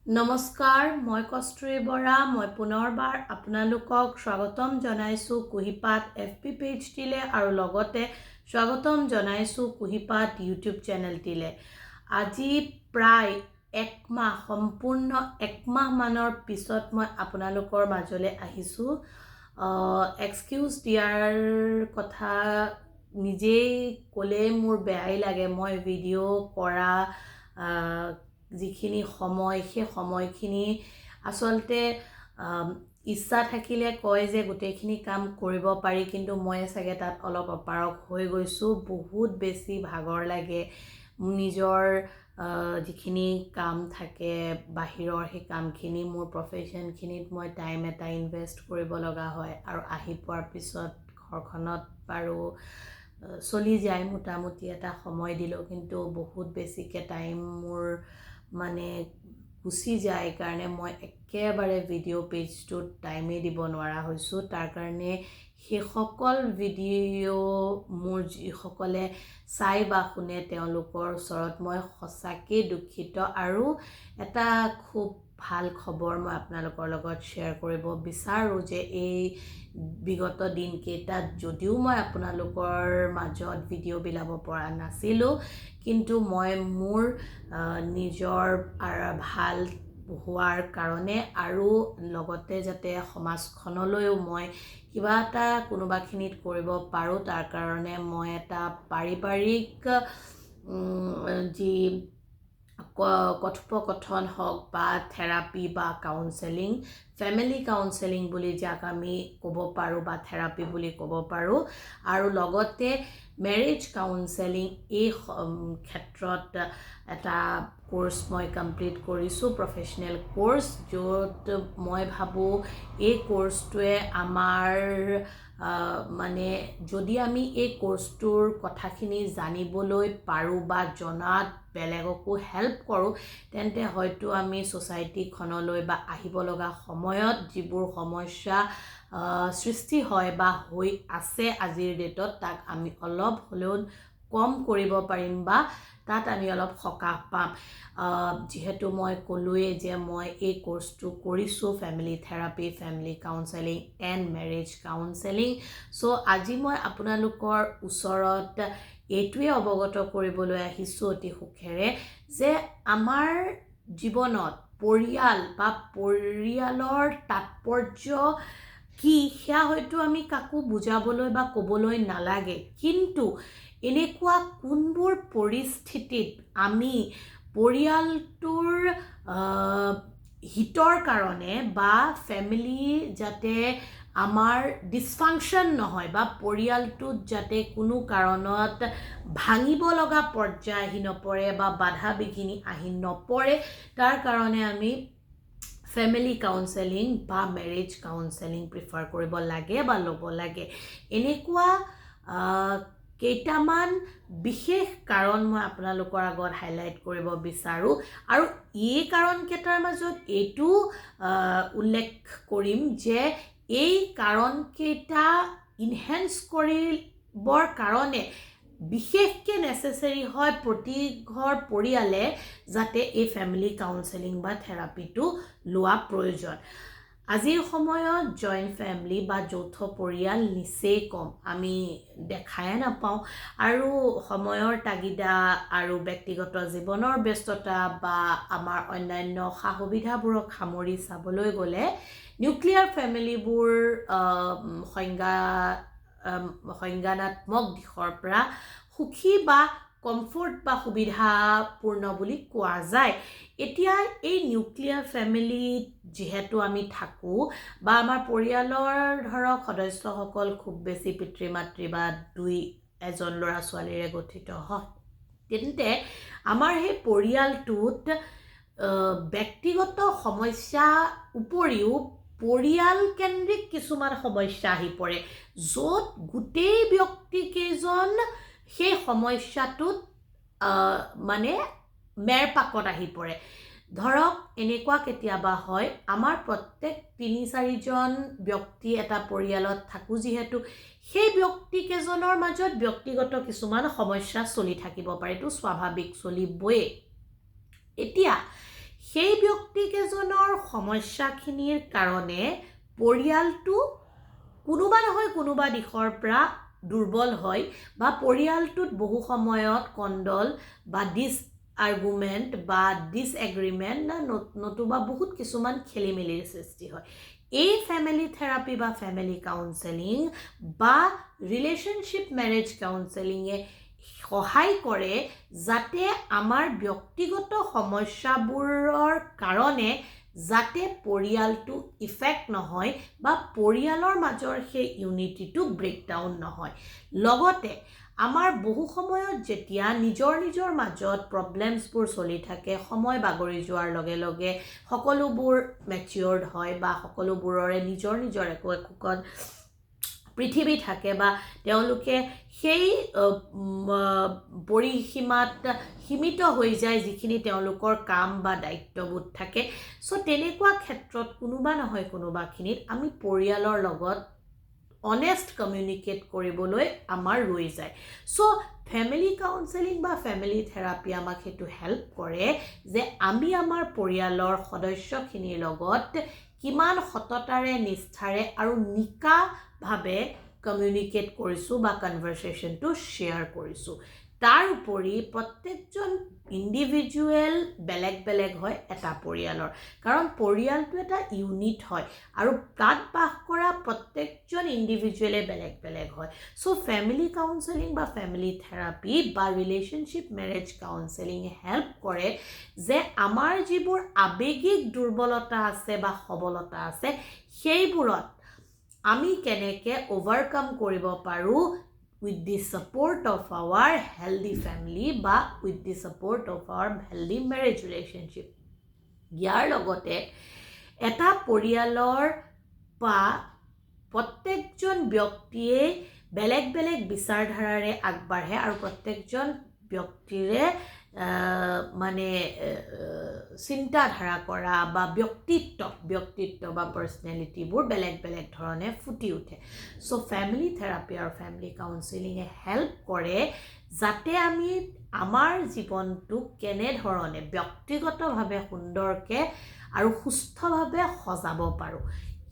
নমস্কাৰ, মই কস্তুৰী বৰা। মই পুনৰবাৰ আপোনালোকক স্বাগতম জনাইছোঁ কুহিপাত FB পেজটিলে আৰু লগতে স্বাগতম জনাইছোঁ কুহিপাত YouTube চেনেলটিলে। আজি প্ৰায় সম্পূৰ্ণ একমাহ মানৰ পিছত মই আপোনালোকৰ মাজলৈ আহিছোঁ। এক্সকিউজ দিয়াৰ কথা নিজেই ক'লে মোৰ বেয়াই লাগে। মই ভিডিঅ' কৰা যিখিনি সময় সেই সময়খিনি আচলতে ইচ্ছা থাকিলে কয় যে গোটেইখিনি কাম কৰিব পাৰি, কিন্তু মই চাগে তাত অলপ অপাৰগ হৈ গৈছোঁ। বহুত বেছি ভাগৰ লাগে। নিজৰ যিখিনি কাম থাকে বাহিৰৰ সেই কামখিনি মোৰ প্ৰফেশ্যনখিনিত মই টাইম এটা ইনভেষ্ট কৰিব লগা হয় আৰু আহি পোৱাৰ পিছত ঘৰখনত বাৰু চলি যায় মোটামুটি এটা সময় দিলেও, কিন্তু বহুত বেছিকৈ টাইম মোৰ মানে গুচি যায় কাৰণে মই একেবাৰে ভিডিঅ' পেজটোত টাইমেই দিব নোৱাৰা হৈছোঁ। তাৰ কাৰণে সেইসকল ভিডিঅ' মোৰ যিসকলে চাই বা শুনে তেওঁলোকৰ ওচৰত মই সঁচাকৈ দুখিত আৰু এটা খুব ভাল খবৰ মই আপোনালোকৰ লগত শ্বেয়াৰ কৰিব বিচাৰোঁ যে এই বিগত দিনকেইটাত যদিও মই আপোনালোকৰ মাজত ভিডিঅ' বিলাব পৰা নাছিলোঁ, কিন্তু মই মোৰ নিজৰ ভাল হোৱাৰ কাৰণে আৰু লগতে যাতে সমাজখনলৈও মই কিবা এটা কোনোবাখিনিত কৰিব পাৰোঁ, তাৰ কাৰণে মই এটা পাৰিবাৰিক যি কথোপকথন হওক বা থেৰাপি বা কাউন্সেলিং, ফেমিলি কাউন্সেলিং বুলি যাক আমি ক'ব পাৰোঁ বা থেৰাপি বুলি ক'ব পাৰোঁ, আৰু লগতে মেৰেজ কাউন্সেলিং, এই ক্ষেত্ৰত এটা কোৰ্চ মই কমপ্লিট কৰিছোঁ, প্ৰফেশ্যনেল কোৰ্চ, য'ত মই ভাবোঁ এই কোৰ্চটোৱে আমাৰ মানে যদি আমি এই কোৰ্চটোৰ কথাখিনি জানিবলৈ পাৰোঁ বা জনাত বেলেগকো হেল্প কৰোঁ, তেন্তে হয়তো আমি ছ'চাইটিখনলৈ বা আহিব লগা সময়ত যিবোৰ সমস্যা সৃষ্টি হয় বা হৈ আছে আজিৰ ডেটত, তাক আমি অলপ হ'লেও কম কৰিব পাৰিম বা তাত আমি অলপ সকাহ পাম। যিহেতু মই ক'লোৱেই যে মই এই কোৰ্চটো কৰিছোঁ, family therapy, family counselling and marriage counselling. So' আজি মই আপোনালোকৰ ওচৰত এইটোৱে অৱগত কৰিবলৈ আহিছোঁ অতি সুখেৰে যে আমাৰ জীৱনত পৰিয়াল বা পৰিয়ালৰ তাৎপৰ্য কি সেয়া হয়তো আমি কাকো বুজাবলৈ বা ক'বলৈ নালাগে, কিন্তু এনেকুৱা কোনবোৰ পৰিস্থিতিত আমি পৰিয়ালটোৰ হিতৰ কাৰণে বা ফেমিলি যাতে আমাৰ ডিছফাংচন নহয় বা পৰিয়ালটোত যাতে কোনো কাৰণত ভাঙিব লগা পৰ্যায় আহি নপৰে বা বাধা বিঘিনি আহি নপৰে, তাৰ কাৰণে আমি ফেমিলি কাউন্সেলিং বা মেৰেজ কাউন্সেলিং প্ৰিফাৰ কৰিব লাগে বা ল'ব লাগে। এনেকুৱা কেইটামান বিশেষ কাৰণ মই আপোনালোকৰ আগত হাইলাইট কৰিব বিচাৰোঁ, আৰু এই কাৰণকেইটাৰ মাজত এইটো উল্লেখ কৰিম যে এই কাৰণকেইটা ইনহেন্স কৰিবৰ কাৰণে বিশেষকৈ নেচেচেৰী হয় প্ৰতি ঘৰ পৰিয়ালে যাতে এই ফেমিলি কাউন্সেলিং বা থেৰাপিটো লোৱা প্ৰয়োজন। আজিৰ সময়ত জইণ্ট ফেমিলি বা যৌথ পৰিয়াল নিচেই কম, আমি দেখাই নাপাওঁ, আৰু সময়ৰ তাগিদা আৰু ব্যক্তিগত জীৱনৰ ব্যস্ততা বা আমাৰ অন্যান্য সা সুবিধাবোৰক সামৰি চাবলৈ গ'লে নিউক্লিয়াৰ ফেমিলিবোৰ সংজ্ঞানাত্মক দিশৰ পৰা সুখী বা কমফৰ্ট বা সুবিধাপূৰ্ণ বুলি কোৱা যায়। এতিয়া এই নিউক্লিয়াৰ ফেমিলিত যিহেতু আমি থাকোঁ বা আমাৰ পৰিয়ালৰ ধৰক সদস্যসকল খুব বেছি পিতৃ মাতৃ বা এজন ল'ৰা ছোৱালীৰে গঠিত হয়, তেন্তে আমাৰ সেই পৰিয়ালটোত ব্যক্তিগত সমস্যা উপৰিও পৰিয়ালকেন্দ্ৰিক কিছুমান সমস্যা আহি পৰে, য'ত গোটেই ব্যক্তিকেইজন সেই সমস্যাটোত মানে মেৰপাকত আহি পৰে। ধৰক এনেকুৱা কেতিয়াবা হয়, আমাৰ প্ৰত্যেক ৩-৪জন ব্যক্তি এটা পৰিয়ালত থাকোঁ যিহেতু, সেই ব্যক্তিকেইজনৰ মাজত ব্যক্তিগত কিছুমান সমস্যা চলি থাকিব পাৰে, এইটো স্বাভাৱিক, চলিবই। এতিয়া সেই ব্যক্তিকেজনৰ সমস্যাখিনিৰ কাৰণে পৰিয়ালটো কোনোবা নহয় কোনোবা দিশৰ পৰা দুৰ্বল হয় বা পৰিয়ালটোত বহু সময়ত কণ্ডল বা আৰ্গুমেণ্ট বা ডিসএগ্ৰিমেণ্ট নতুবা বহুত কিছুমান খেলিমেলিৰ সৃষ্টি হয় এই ফ্যামিলি থেৰাপি বা ফ্যামিলি কাউন্সেলিং বা ৰিলেশনশিপ মেৰেজ কাউন্সেলিংয়ে সহায় কৰে যাতে আমাৰ ব্যক্তিগত সমস্যাবোৰৰ কাৰণে যাতে পৰিয়ালটো ইফেক্ট নহয় বা পৰিয়ালৰ মাজৰ সেই ইউনিটিটো ব্ৰেকডাউন নহয় লগতে আমাৰ বহু সময়ত যেতিয়া নিজৰ মাজত প্ৰবলেমছবোৰ চলি থাকে সময় বাগৰি যোৱাৰ লগে লগে সকলোবোৰ ম্যাচিউৰড হয় বা সকলোবোৰৰে নিজৰ একোখন পৃথিৱী থাকে বা তেওঁলোকে সেই পৰিসীমাত সীমিত হৈ যায় যিখিনি তেওঁলোকৰ কাম বা দায়িত্ববোধ থাকে সো তেনেকুৱা ক্ষেত্ৰত কোনোবা নহয় কোনোবাখিনিত আমি পৰিয়ালৰ লগত অনেষ্ট কমিউনিকেট কৰিবলৈ আমাৰ ৰৈ যায় সো ফ্যামিলি কাউন্সেলিং বা ফ্যামিলি থেৰাপি আমাক হেতু হেল্প কৰে যে আমি আমাৰ পৰিয়ালৰ সদস্যখিনিৰ লগত কিমান সততাৰে নিষ্ঠাৰে আৰু নিকাভাৱে কমিউনিকেট কৰিছো বা কনভাৰসেশনটো শেয়াৰ কৰিছো তাৰ উপৰি প্ৰত্যেকজন ইন্ডিভিজুৱেল বেলেগ হয় এটা পৰিয়ালৰ কাৰণ পৰিয়ালটো এটা ইউনিট হয় আৰু তাত বাস কৰা প্ৰত্যেকজন ইন্ডিভিজুৱেলে বেলেগ হয় সো ফ্যামিলি কাউন্সেলিং বা ফ্যামিলি থেৰাপি বা ৰিলেশনশিপ মেৰেজ কাউন্সেলিং হেল্প কৰে যে আমাৰ যিবোৰ আবেগিক দুৰ্বলতা আছে বা সবলতা আছে সেইবোৰত আমি কেনেকে ওভাৰকাম কৰিব পাৰো with the support of our healthy family বা with the support of our healthy marriage relationship ইয়াৰ লগতে এটা পৰিয়ালৰ বা প্ৰত্যেকজন ব্যক্তিয়ে বেলেগ বিচাৰধাৰাৰে আগবাঢ়ে আৰু প্ৰত্যেকজন ব্যক্তিৰে মানে চিন্তাধাৰা কৰা বা ব্যক্তিত্ব বা পাৰ্সোনালিটিবোৰ বেলেগ ধৰণে ফুটি উঠে সো ফ্যামিলি থেৰাপি আৰু ফ্যামিলি কাউন্সেলিংয়ে হেল্প কৰে যাতে আমি আমাৰ জীৱনটো কেনে ধৰণে ব্যক্তিগতভাৱে সুন্দৰকে আৰু সুস্থভাৱে সজাব পাৰো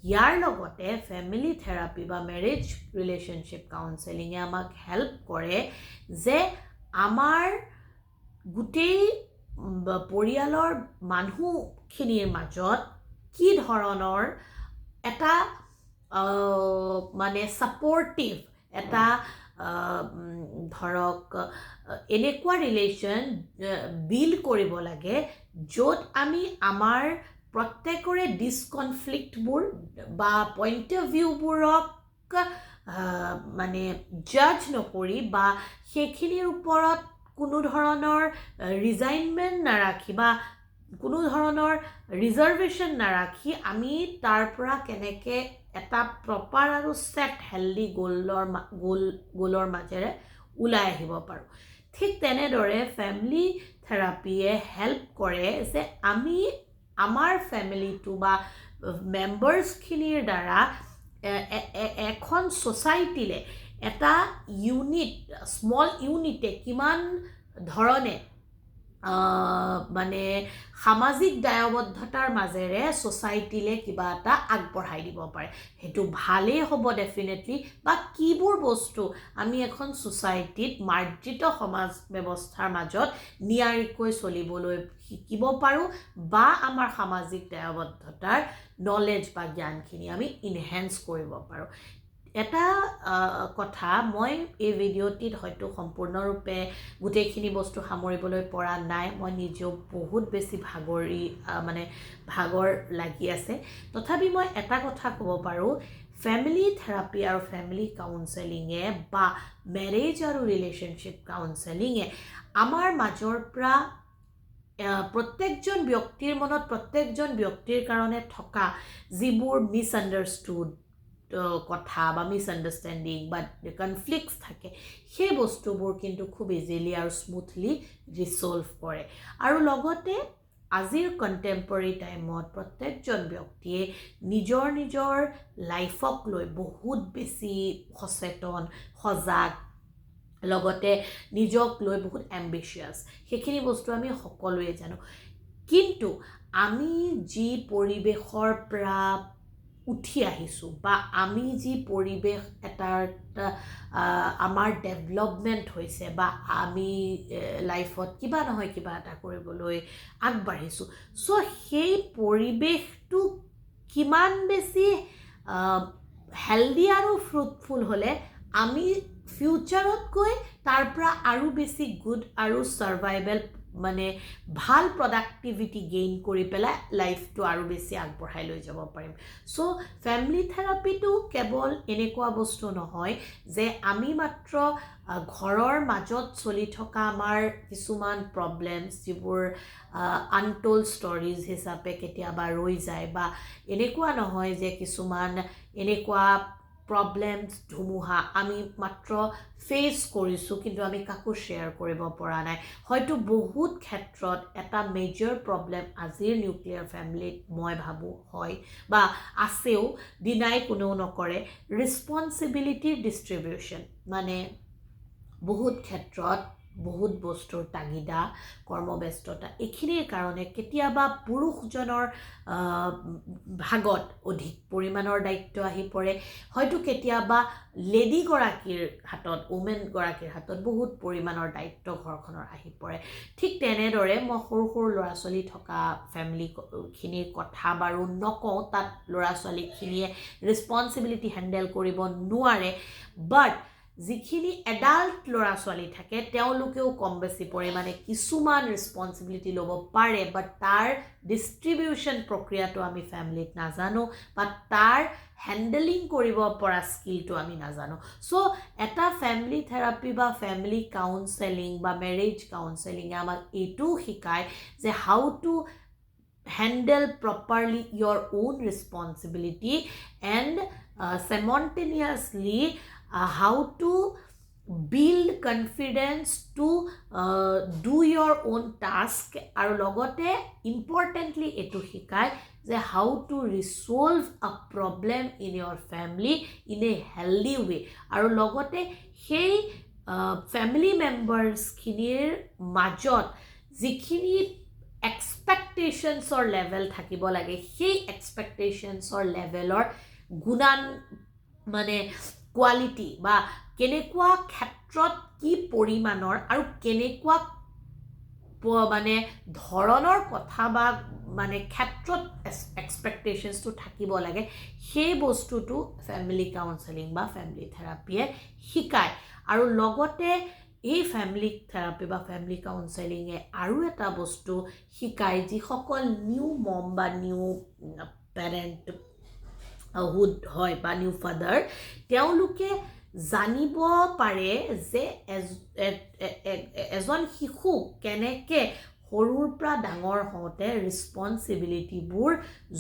ইয়াৰ লগতে ফ্যামিলি থেৰাপি বা মেৰেজ ৰিলেশনশিপ কাউন্সেলিংয়ে আমাক হেল্প কৰে যে আমাৰ গোটেই পৰিয়ালৰ মানুহখিনিৰ মাজত কি ধৰণৰ এটা মানে সাপোৰ্টিভ এটা ধৰক এনেকুৱা ৰিলেশন বিল্ড কৰিব লাগে য'ত আমি আমাৰ প্ৰত্যেকৰে ডিসকনফ্লিক্টবোৰ বা পইণ্ট অফ ভিউবোৰক মানে জাজ নকৰি বা সেইখিনিৰ ওপৰত কোনো ধৰণৰ ৰিজাইনমেণ্ট নাৰাখি বা কোনো ধৰণৰ ৰিজাৰ্ভেশ্যন নাৰাখি আমি তাৰ পৰা কেনেকে এটা প্ৰপাৰ আৰু সেট হেলদি গোলৰ মাজেৰে ওলাই আহিব পাৰো ঠিক তেনেদৰে ফ্যামিলি থেৰাপিয়ে হেল্প কৰে যে আমি আমাৰ ফ্যামিলিটো বা মেম্বাৰ্সখিনিৰ দ্বাৰা এখন সোসাইটিলে এটা ইউনিট স্মল ইউনিটে কিমান ধৰণে মানে সামাজিক দায়বদ্ধতাৰ মাজেৰে সোসাইটিলে কিবা এটা আগবঢ়াই দিব পাৰে হেতু ভালেই হ'ব ডেফিনেটলি বা কিবোৰ বস্তু আমি এখন সোসাইটিত মাৰ্জিত সমাজ ব্যৱস্থাৰ মাজত নিয়াৰিকৈ চলিবলৈ শিকিব পাৰো বা আমাৰ সামাজিক দায়বদ্ধতাৰ নলেজ বা জ্ঞানখিনি আমি ইনহেন্স কৰিব পাৰো এটা কথা মই এই ভিডিঅ'টিত হয়তো সম্পূৰ্ণৰূপে গোটেইখিনি বস্তু সামৰিবলৈ পৰা নাই মই নিজেও বহুত বেছি ভাগৰ লাগি আছে তথাপি মই এটা কথা ক'ব পাৰো ফ্যামিলি থেৰাপি আৰু ফ্যামিলি কাউন্সেলিংয়ে বা মেৰেজ আৰু ৰিলেশনশিপ কাউন্সেলিংয়ে আমাৰ মাজৰ পৰা প্ৰত্যেকজন ব্যক্তিৰ মনত প্ৰত্যেকজন ব্যক্তিৰ কাৰণে থকা যিবোৰ মিসআন্ডাৰস্টুড কথা বা মিসআন্ডাৰষ্টেণ্ডিং বা কনফ্লিক্টস থাকে সেই বস্তুবোৰ কিন্তু খুব ইজিলি আৰু স্মুথলি ৰিসলভ কৰে আৰু লগতে আজিৰ কন্টেম্পৰেৰী টাইমত প্ৰত্যেকজন ব্যক্তিয়ে নিজৰ লাইফক লৈ বহুত বেছি সচেতন সজাগ লগতে নিজক লৈ বহুত এম্বিশিয়াস সেইখিনি বস্তু আমি সকলোৱে জানো কিন্তু আমি যি পৰিৱেশৰ পৰা উঠি আহিছোঁ বা আমি যি পৰিৱেশ এটাৰ আমাৰ ডেভেলপমেণ্ট হৈছে বা আমি লাইফত কিবা নহয় কিবা এটা কৰিবলৈ আগবাঢ়িছোঁ চ' সেই পৰিৱেশটো কিমান বেছি হেল্ডি আৰু ফ্ৰুটফুল হ'লে আমি ফিউচাৰত গৈ তাৰ পৰা আৰু বেছি গুড আৰু ছাৰ্ভাইভেল মানে ভাল প্ৰডাক্টিভিটি গেইন কৰি পেলাই লাইফটো আৰু বেছি আগবঢ়াই লৈ যাব পাৰিম চ' ফেমিলি থেৰাপিটো কেৱল এনেকুৱা বস্তু নহয় যে আমি মাত্ৰ ঘৰৰ মাজত চলি থকা আমাৰ কিছুমান প্ৰব্লেমছ যিবোৰ আনটোল্ড ষ্টৰিজ হিচাপে কেতিয়াবা ৰৈ যায় বা এনেকুৱা নহয় যে কিছুমান এনেকুৱা প্ৰব্লেমছ ধুমুহা আমি মাত্ৰ ফেচ কৰিছোঁ কিন্তু আমি কাকো শ্বেয়াৰ কৰিব পৰা নাই হয়তো বহুত ক্ষেত্ৰত এটা মেজৰ প্ৰব্লেম আজিৰ নিউক্লিয়াৰ ফেমিলিত মই ভাবোঁ হয় বা আছেও ডিনাই কোনেও নকৰে ৰেছপন্সিবিলিটিৰ ডিষ্ট্ৰিবিউশ্যন মানে বহুত ক্ষেত্ৰত বহুত বস্তুৰ তাগিদা কৰ্মব্যস্ততা এইখিনিৰ কাৰণে কেতিয়াবা পুৰুষজনৰ ভাগত অধিক পৰিমাণৰ দায়িত্ব আহি পৰে হয়তো কেতিয়াবা লেডিগৰাকীৰ হাতত ওমেনগৰাকীৰ হাতত বহুত পৰিমাণৰ দায়িত্ব ঘৰখনৰ আহি পৰে ঠিক তেনেদৰে মই সৰু সৰু ল'ৰা ছোৱালী থকা ফেমিলিখিনিৰ কথা বাৰু নকওঁ তাত ল'ৰা ছোৱালীখিনিয়ে ৰেছপন্সিবিলিটি হেণ্ডেল কৰিব নোৱাৰে বাট যিখিনি এডাল্ট ল'ৰা ছোৱালী থাকে তেওঁলোকেও কম বেছি পৰিমাণে কিছুমান ৰেছপন্সিবিলিটি ল'ব পাৰে বাট তাৰ ডিষ্ট্ৰিবিউশ্যন প্ৰক্ৰিয়াটো আমি ফেমিলিত নাজানো বা তাৰ হেণ্ডেলিং কৰিব পৰা স্কিলটো আমি নাজানো চ' এটা ফেমিলি থেৰাপি বা ফেমিলি কাউন্সেলিং বা মেৰেজ কাউন্সেলিঙে আমাক এইটোও শিকায় যে how to handle properly your own responsibility and simultaneously how to build confidence to do your own task আৰু লগতে ইম্পৰ্টেণ্টলি এইটো শিকায় যে how to resolve a problem in your family in a healthy way আৰু লগতে সেই family মেম্বাৰ্ছখিনিৰ মাজত যিখিনি এক্সপেক্টেশ্যনছৰ লেভেল থাকিব লাগে সেই এক্সপেক্টেশ্যনছৰ লেভেলৰ গুণান মানে কোৱালিটি বা কেনেকুৱা ক্ষেত্ৰত কি পৰিমাণৰ আৰু কেনেকুৱা মানে ধৰণৰ কথা বা মানে ক্ষেত্ৰত এক্সপেক্টেশ্যনছটো থাকিব লাগে সেই বস্তুটো ফেমিলি কাউন্সেলিং বা ফেমিলি থেৰাপিয়ে শিকায় আৰু লগতে এই ফেমিলি থেৰাপি বা ফেমিলি কাউন্সেলিঙে আৰু এটা বস্তু শিকায় যিসকল নিউ মম বা নিউ পেৰেণ্ট হুড হয় বা নিউ ফাদাৰ তেওঁলোকে জানিব পাৰে যে এজন শিশু কেনেকৈ সৰুৰ পৰা ডাঙৰ হওঁতে ৰেছপন্সিবিলিটিবোৰ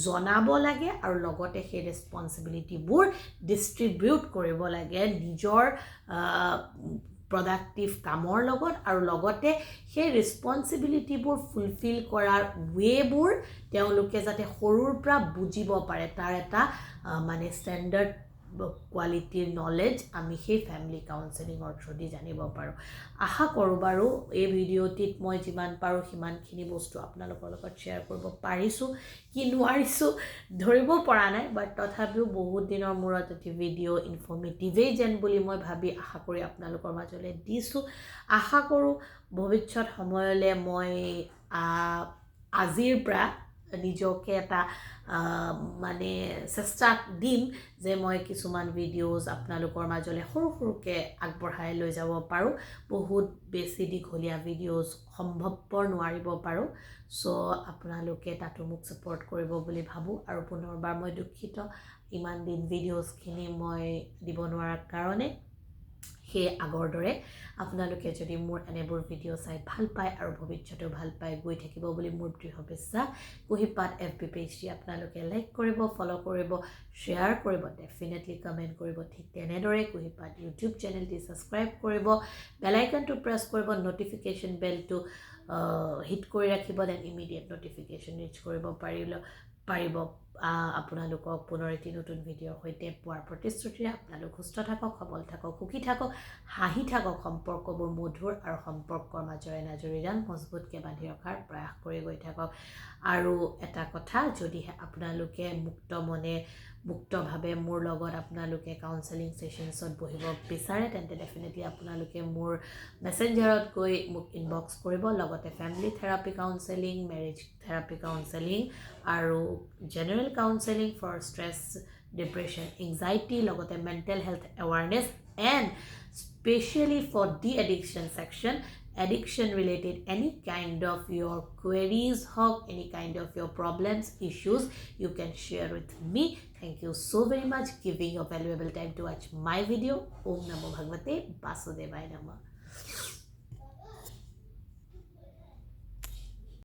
জনাব লাগে আৰু লগতে সেই ৰেছপন্সিবিলিটিবোৰ ডিষ্ট্ৰিবিউট কৰিব লাগে নিজৰ প্ৰডাক্টিভ কামৰ লগত আৰু লগতে সেই ৰেছপন্সিবিলিটিবোৰ ফুলফিল কৰাৰ ৱেবোৰ তেওঁলোকে যাতে সৰুৰ পৰা বুজিব পাৰে তাৰ এটা মানে ষ্টেণ্ডাৰ্ড কোৱালিটিৰ নলেজ আমি সেই ফেমিলি কাউন্সেলিঙৰ থ্ৰুদি জানিব পাৰোঁ আশা কৰোঁ বাৰু এই ভিডিঅ'টিত মই যিমান পাৰোঁ সিমানখিনি বস্তু আপোনালোকৰ লগত শ্বেয়াৰ কৰিব পাৰিছোঁ কি নোৱাৰিছোঁ ধৰিব পৰা নাই বাট তথাপিও বহুত দিনৰ মূৰত এটি ভিডিঅ' ইনফৰ্মেটিভেই যেন বুলি মই ভাবি আশা কৰি আপোনালোকৰ মাজলৈ দিছোঁ আশা কৰোঁ ভৱিষ্যত সময়লৈ মই আজিৰ পৰা নিজকে এটা মানে চেষ্টা দিম যে মই কিছুমান ভিডিঅ'জ আপোনালোকৰ মাজলৈ সৰু সৰুকৈ আগবঢ়াই লৈ যাব পাৰোঁ বহুত বেছি দীঘলীয়া ভিডিঅ'জ সম্ভৱপৰ নোৱাৰিব পাৰোঁ চ' আপোনালোকে তাতো মোক ছাপোৰ্ট কৰিব বুলি ভাবোঁ আৰু পুনৰবাৰ মই দুখিত ইমান দিন ভিডিঅ'জখিনি মই দিব নোৱাৰাৰ কাৰণে সেই আগৰ দৰে আপোনালোকে যদি মোৰ এনেবোৰ ভিডিঅ' চাই ভাল পায় আৰু ভৱিষ্যতেও ভাল পাই গৈ থাকিব বুলি মোৰ দৃঢ় বিশ্বাস কুহিপাত FB পেজটি আপোনালোকে লাইক কৰিব ফ'ল' কৰিব শ্বেয়াৰ কৰিব ডেফিনেটলি কমেণ্ট কৰিব ঠিক তেনেদৰে কুহিপাত ইউটিউব চেনেলটি ছাবস্ক্ৰাইব কৰিব বেল আইকনটো প্ৰেছ কৰিব নটিফিকেশ্যন বেলটো হিট কৰি ৰাখিব দেন ইমিডিয়েট নটিফিকেশ্যন ৰিচ কৰিব পাৰিব আপোনালোকক পুনৰ এটি নতুন ভিডিঅ'ৰ সৈতে পোৱাৰ প্ৰতিশ্ৰুতিৰে আপোনালোক সুস্থ থাকক, সবল থাকক, সুখী থাকক, হাঁহি থাকক, সম্পৰ্কবোৰ মধুৰ আৰু সম্পৰ্কৰ মাজেৰে নাজৰিডাল মজবুতকৈ বান্ধি ৰখাৰ প্ৰয়াস কৰি গৈ থাকক। আৰু এটা কথা, যদিহে আপোনালোকে মুক্ত মনে মুক্তভাৱে মোৰ লগত আপোনালোকে কাউন্সেলিং ছেশ্যনছত বহিব বিচাৰে তেন্তে ডেফিনেটলি আপোনালোকে মোৰ মেছেঞ্জাৰত গৈ মোক ইনবক্স কৰিব। লগতে family therapy counselling, marriage therapy counselling আৰু general counselling for stress, depression, anxiety, লগতে mental health awareness and specially for the addiction section, addiction related any kind of your queries hog, any kind of your problems, issues, you can share with me. Thank you so very much giving your valuable time to watch my video. Om Namo Bhagavate Vasudevaya Namah.